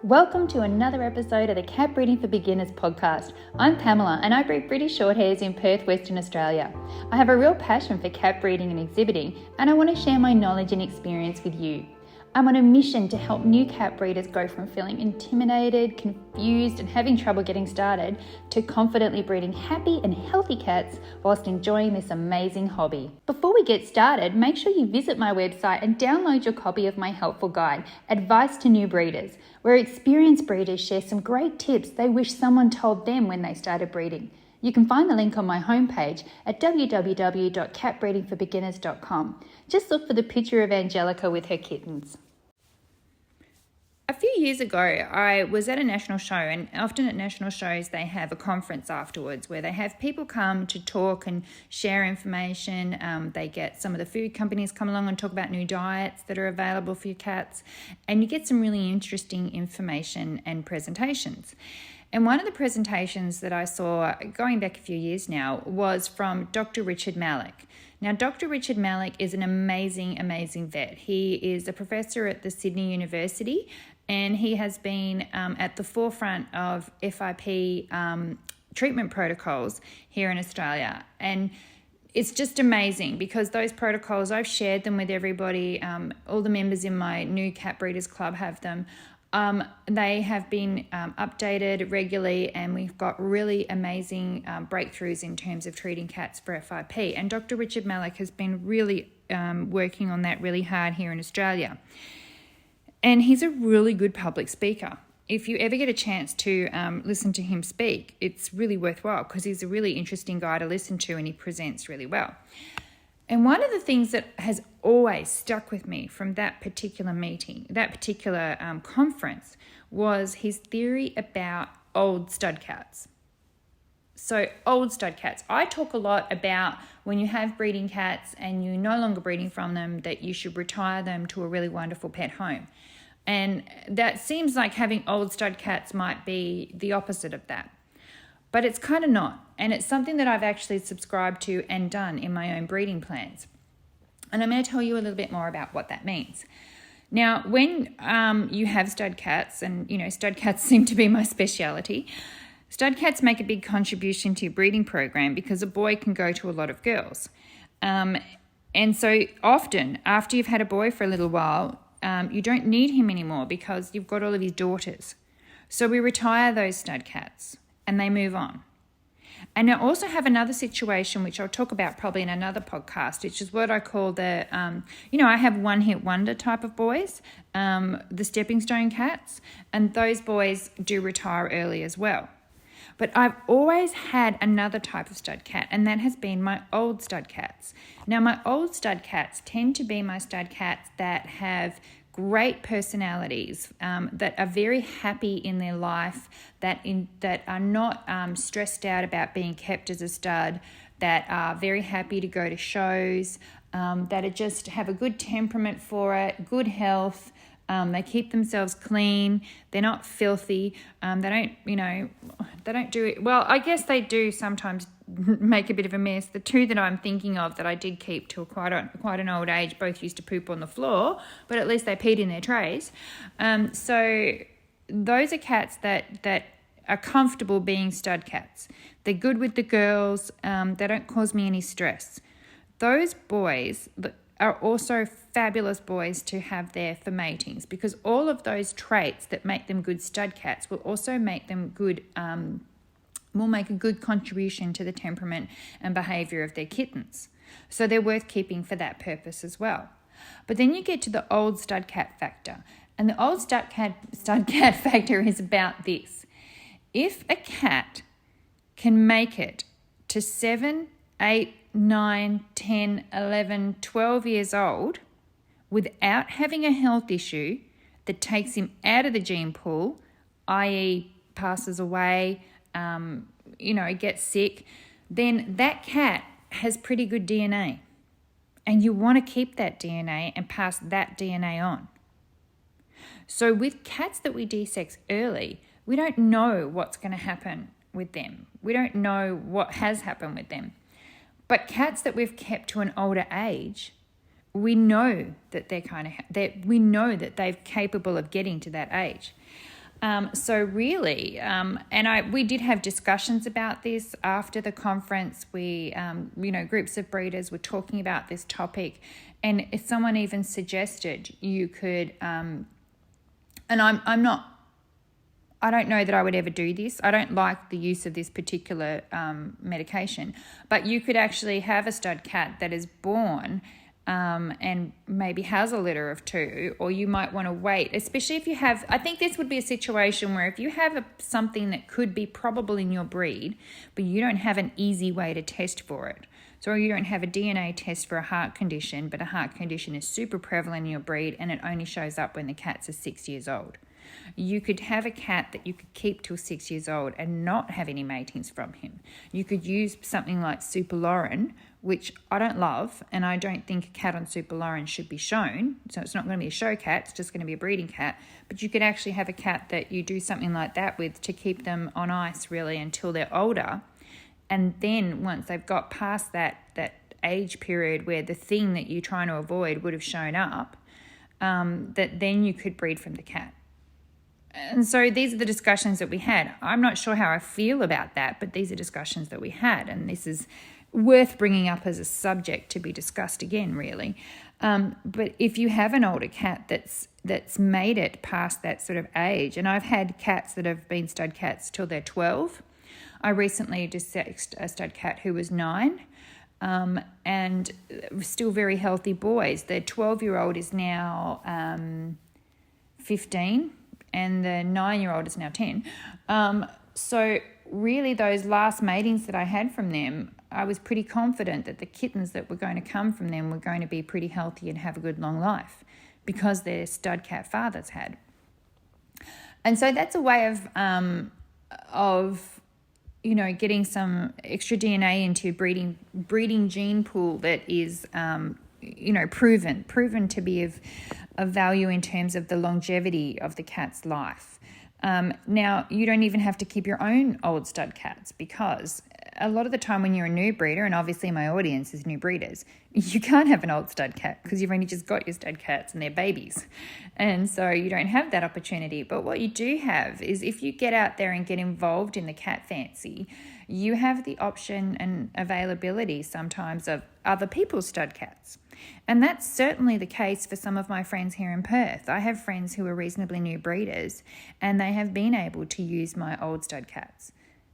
Welcome to another episode of the Cat Breeding for Beginners podcast. I'm Pamela and I breed British Shorthairs in Perth, Western Australia. I have a real passion for cat breeding and exhibiting, and I want to share my knowledge and experience with you. I'm on a mission to help new cat breeders go from feeling intimidated, confused and having trouble getting started to confidently breeding happy and healthy cats whilst enjoying this amazing hobby. Before we get started, make sure you visit my website and download your copy of my helpful guide, Advice to New Breeders, where experienced breeders share some great tips they wish someone told them when they started breeding. You can find the link on my homepage at www.catbreedingforbeginners.com. Just look for the picture of Angelica with her kittens. A few years ago, I was at a national show, and often at national shows they have a conference afterwards where they have people come to talk and share information. They get some of the food companies come along and talk about new diets that are available for your cats, and you get some really interesting information and presentations. And one of the presentations that I saw going back a few years now was from Dr. Richard Malik. Now, Dr. Richard Malik is an amazing, amazing vet. He is a professor at the Sydney University, and he has been at the forefront of FIP treatment protocols here in Australia. And it's just amazing because those protocols, I've shared them with everybody. All the members in my new Cat Breeders Club have them. They have been updated regularly, and we've got really amazing breakthroughs in terms of treating cats for FIP. And Dr. Richard Malik has been really working on that really hard here in Australia. And he's a really good public speaker. If you ever get a chance to listen to him speak, it's really worthwhile because he's a really interesting guy to listen to and he presents really well. And one of the things that has always stuck with me from that particular meeting, that particular conference, was his theory about old stud cats. So old stud cats. I talk a lot about when you have breeding cats and you're no longer breeding from them, that you should retire them to a really wonderful pet home. And that seems like having old stud cats might be the opposite of that. But it's kind of not. And it's something that I've actually subscribed to and done in my own breeding plans. And I'm going to tell you a little bit more about what that means. Now, when you have stud cats, and stud cats seem to be my speciality, stud cats make a big contribution to your breeding program because a boy can go to a lot of girls. And so often, after you've had a boy for a little while, you don't need him anymore because you've got all of his daughters. So we retire those stud cats and they move on. And I also have another situation, which I'll talk about probably in another podcast, which is what I call the, I have one-hit wonder type of boys, the stepping stone cats, and those boys do retire early as well. But I've always had another type of stud cat, and that has been my old stud cats. Now, my old stud cats tend to be my stud cats that have great personalities, that are very happy in their life, that are not stressed out about being kept as a stud, that are very happy to go to shows, that are just have a good temperament for it, good health. They keep themselves clean. They're not filthy. They don't do it. Well, I guess they do sometimes make a bit of a mess. The two that I'm thinking of that I did keep till quite an old age both used to poop on the floor, but at least they peed in their trays. So those are cats that are comfortable being stud cats. They're good with the girls. They don't cause me any stress. Those boys are also fabulous boys to have there for matings because all of those traits that make them good stud cats will also make them good, will make a good contribution to the temperament and behaviour of their kittens. So they're worth keeping for that purpose as well. But then you get to the old stud cat factor, and the old stud cat factor is about this. If a cat can make it to 7, 8, 9, 10, 11, 12 years old without having a health issue that takes him out of the gene pool, i.e. passes away, gets sick, then that cat has pretty good DNA. And you want to keep that DNA and pass that DNA on. So with cats that we desex early, we don't know what's going to happen with them. We don't know what has happened with them. But cats that we've kept to an older age, we know that they're capable of getting to that age. So really, we did have discussions about this after the conference. We, groups of breeders were talking about this topic, and if someone even suggested you could, and I don't know that I would ever do this. I don't like the use of this particular medication, but you could actually have a stud cat that is born and maybe has a litter of 2, or you might want to wait, especially if you have, I think this would be a situation where if you have something that could be probable in your breed, but you don't have an easy way to test for it. So you don't have a DNA test for a heart condition, but a heart condition is super prevalent in your breed and it only shows up when the cats are 6 years old. You could have a cat that you could keep till 6 years old and not have any matings from him. You could use something like Super Lauren, which I don't love, and I don't think a cat on Super Lauren should be shown. So it's not going to be a show cat, it's just going to be a breeding cat. But you could actually have a cat that you do something like that with to keep them on ice really until they're older. And then once they've got past that age period where the thing that you're trying to avoid would have shown up, that then you could breed from the cat. And so these are the discussions that we had. I'm not sure how I feel about that, but these are discussions that we had, and this is worth bringing up as a subject to be discussed again, really. But if you have an older cat that's made it past that sort of age, and I've had cats that have been stud cats till they're 12. I recently dissected a stud cat who was 9, and still very healthy boys. The 12-year-old is now 15, and the 9-year-old is now 10. So really those last matings that I had from them, I was pretty confident that the kittens that were going to come from them were going to be pretty healthy and have a good long life because their stud cat fathers had. And so that's a way of getting some extra DNA into your breeding gene pool that is proven to be of value in terms of the longevity of the cat's life. Now, you don't even have to keep your own old stud cats, because a lot of the time when you're a new breeder, and obviously my audience is new breeders, you can't have an old stud cat because you've only just got your stud cats and they're babies. And so you don't have that opportunity. But what you do have is if you get out there and get involved in the cat fancy, you have the option and availability sometimes of other people's stud cats. And that's certainly the case for some of my friends here in Perth. I have friends who are reasonably new breeders and they have been able to use my old stud cats.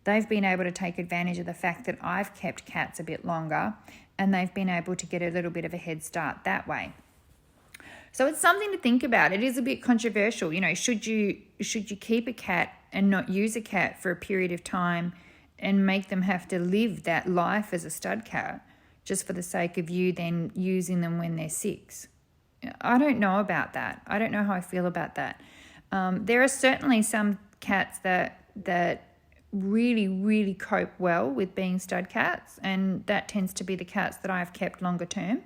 They've been able to take advantage of the fact that I've kept cats a bit longer, and they've been able to get a little bit of a head start that way. So it's something to think about. It is a bit controversial. Should you keep a cat and not use a cat for a period of time and make them have to live that life as a stud cat just for the sake of you then using them when they're 6? I don't know about that. I don't know how I feel about that. There are certainly some cats that really, really cope well with being stud cats, and that tends to be the cats that I've kept longer term.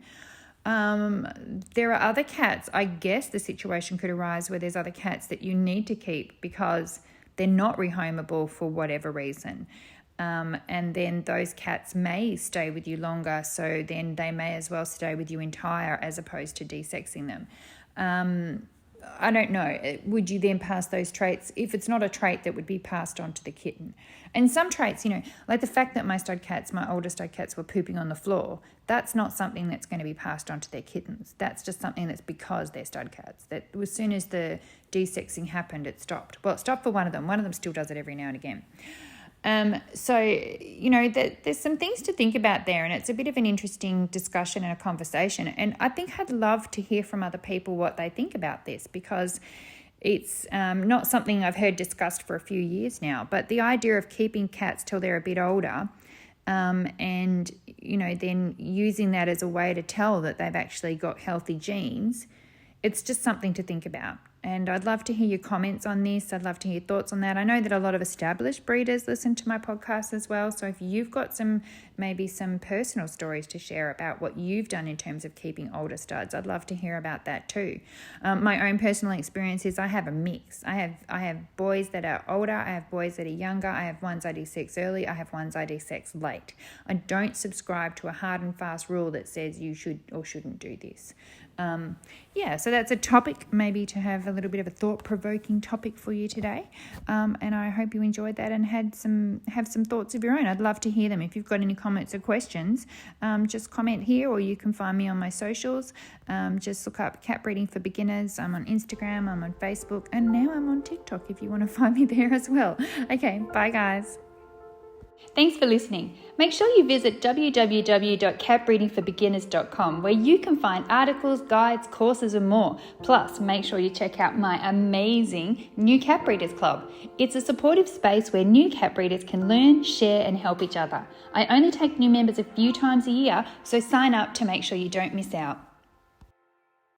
There are other cats, I guess the situation could arise where there's other cats that you need to keep because they're not rehomable for whatever reason. And then those cats may stay with you longer, so then they may as well stay with you entire as opposed to desexing them. I don't know. Would you then pass those traits if it's not a trait that would be passed on to the kitten? And some traits, like the fact that my older stud cats were pooping on the floor, that's not something that's going to be passed on to their kittens. That's just something that's because they're stud cats. That as soon as the desexing happened, it stopped. Well, it stopped for one of them. One of them still does it every now and again. So, there's some things to think about there, and it's a bit of an interesting discussion and a conversation. And I think I'd love to hear from other people what they think about this, because it's not something I've heard discussed for a few years now. But the idea of keeping cats till they're a bit older and, then using that as a way to tell that they've actually got healthy genes, it's just something to think about. And I'd love to hear your comments on this. I'd love to hear your thoughts on that. I know that a lot of established breeders listen to my podcast as well. So if you've got maybe some personal stories to share about what you've done in terms of keeping older studs, I'd love to hear about that too. My own personal experience is I have a mix. I have boys that are older. I have boys that are younger. I have ones I desex early. I have ones I desex late. I don't subscribe to a hard and fast rule that says you should or shouldn't do this. So that's a topic maybe to have a little bit of a thought-provoking topic for you today, and I hope you enjoyed that and have some thoughts of your own. I'd love to hear them. If you've got any comments or questions, just comment here, or you can find me on my socials. Just look up Cat Breeding for Beginners. I'm on Instagram, I'm on Facebook, and now I'm on TikTok if you want to find me there as well. Okay, bye guys. Thanks for listening. Make sure you visit www.catbreedingforbeginners.com, where you can find articles, guides, courses and more. Plus, make sure you check out my amazing New Cat Breeders Club. It's a supportive space where new cat breeders can learn, share and help each other. I only take new members a few times a year, so sign up to make sure you don't miss out.